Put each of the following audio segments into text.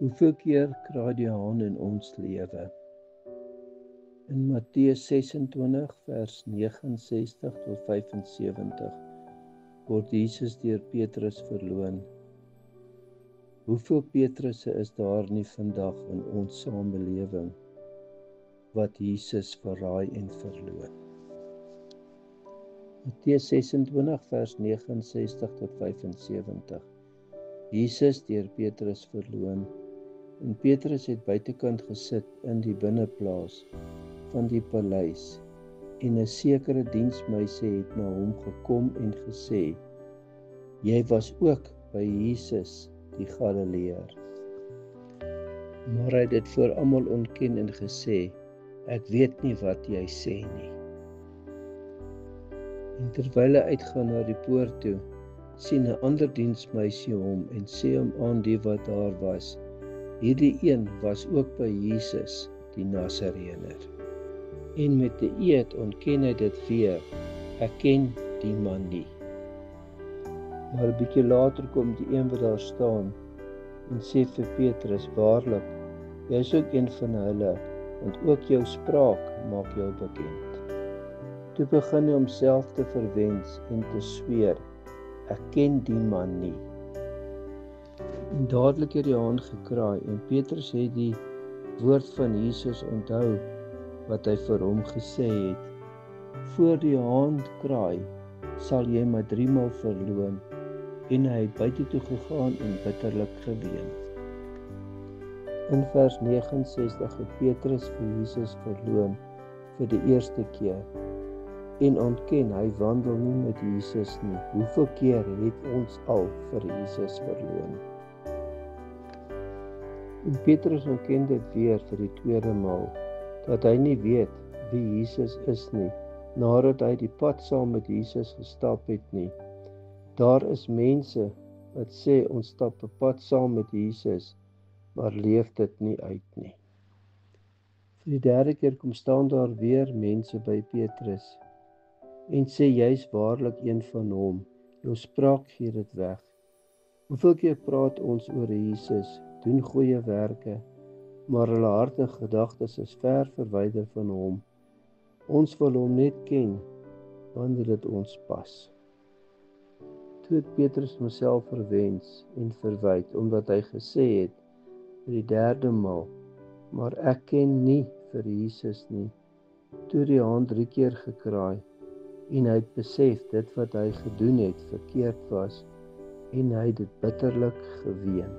Hoeveel keer kraai die haan in ons lewe? In Matteus 26 vers 69 tot 75 word Jesus deur Petrus verloon. Hoeveel Petrusse is daar nie vandag in ons samelewing wat Jesus verraai en verloon? Matteus 26 vers 69 tot 75. Jesus deur Petrus verloon. En Petrus het buitekant gesit in die binneplaas van die paleis, en 'n sekere diensmeisie het na hom gekom en gesê: "Jy was ook by Jesus die Galileër." Maar hy het dit voor almal ontken en gesê: "Ek weet nie wat jy sê nie." En terwyl hy uitgaan na die poort toe, sien 'n ander diensmeisie hom en sê hom aan die wat daar was: "Hierdie een was ook by Jesus die Nasareëner." En met 'n eed ontken hy dit weer: "Ek ken die man nie." Maar 'n bietjie later kom die een wat daar staan en sê vir Petrus: "Waarlik, jy is ook een van hulle, want ook jou spraak maak jou bekend." Toe begin hy homself te verwens en te sweer: "Ek ken die man nie." En dadelik het die haan gekraai en Petrus het die woord van Jesus onthou wat hy vir hom gesê het: "Voor die haan kraai, sal jy my 3 maal verloon." En hy het buite toe gegaan en bitterlik geween. In vers 69 het Petrus vir Jesus verloon vir die eerste keer en ontken hy wandel nie met Jesus nie. Hoeveel keer het ons al vir Jesus verloon? En Petrus ontken dit weer vir die tweede maal, dat hy nie weet wie Jesus is nie, nadat hy die pad saam met Jesus gestap het nie. Daar is mense wat sê ons stap 'n pad saam met Jesus, maar leef dit nie uit nie. Vir die derde keer kom staan daar weer mense by Petrus en sê: "Jy's waarlik een van hom, jou spraak gee dit weg." Hoeveel keer praat ons oor Jesus, doen goeie werke, maar hulle harte en gedagtes is ver verwyder van hom. Ons wil hom net ken wanneer dit ons pas. Toe het Petrus homself verwens en verwyd, omdat hy gesê het vir die derde maal: "Maar ek ken nie vir Jesus nie." Toe die haan 3 keer gekraai en hy het besef dit wat hy gedoen het verkeerd was en hy het dit bitterlik geween.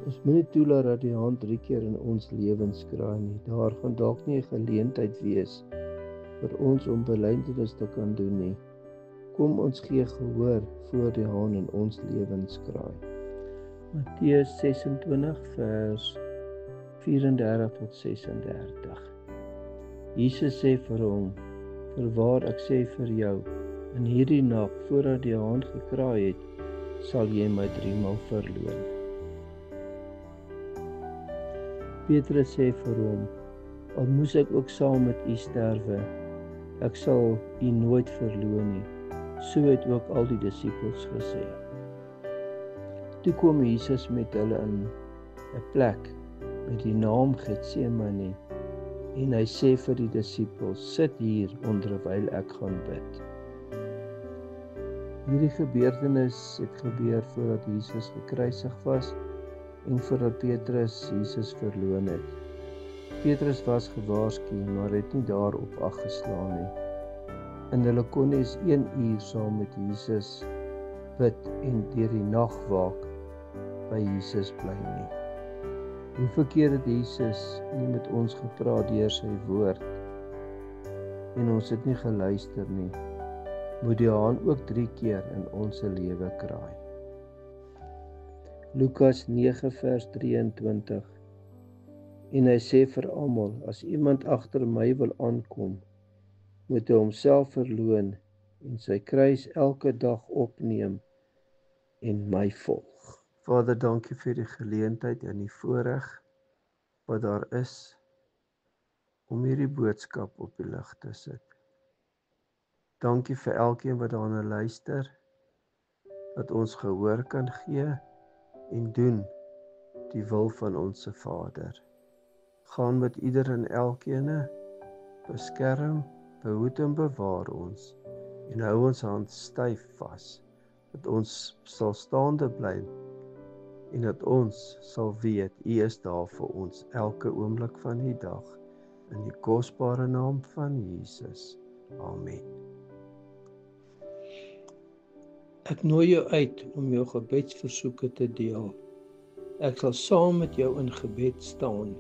Ons moet nie toelaat dat die haan 3 keer in ons lewens kraai nie. Daar gaan dalk nie 'n geleentheid wees vir ons om belydenis te kan doen nie. Kom ons gee gehoor voor die haan in ons lewens kraai. Matteus 26 vers 34 tot 36. Jesus sê vir hom: "Voorwaar ek sê vir jou, in hierdie nag voordat die haan gekraai het, sal jy my 3 maal verloon." Petrus sê vir hom: "Al moes ek ook saam met u sterwe, ek sal u nooit verloon nie." So het ook al die disippels gesê. Toe kom Jesus met hulle in 'n plek met die naam Getsemane en hy sê vir die disippels: "Sit hier onderwyl ek gaan bid." Hierdie gebeurtenis het gebeur voordat Jesus gekruisig was en voordat Petrus Jesus verloon het. Petrus was gewaarsku, maar het nie daarop ag geslaan nie. En hulle kon nie eens 1 uur saam met Jesus bid en deur die nag waak by Jesus bly nie. Hoeveel keer het Jesus nie met ons gepraat deur sy woord en ons het nie geluister nie? Moet die haan ook 3 keer in ons lewe kraai. Lukas 9 vers 23. En hy sê vir almal: "As iemand agter my wil aankom, moet hy homself verloon en sy kruis elke dag opneem en my volg." Vader, dankie vir die geleentheid en die voorreg wat daar is om hierdie boodskap op die lig te sit. Dankie vir elkeen wat daarna luister, dat ons gehoor kan gee en doen die wil van ons Vader. Gaan met ieder en elkeen, beskerm, behoed en bewaar ons, en hou ons hand styf vas, dat ons sal staande bly, en dat ons sal weet, U is daar vir ons, elke oomblik van die dag, in die kosbare naam van Jesus. Amen. Ek nooi jou uit om jou gebedsversoeke te deel. Ek sal saam met jou in gebed staan,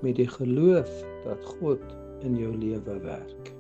met die geloof dat God in jou lewe werk.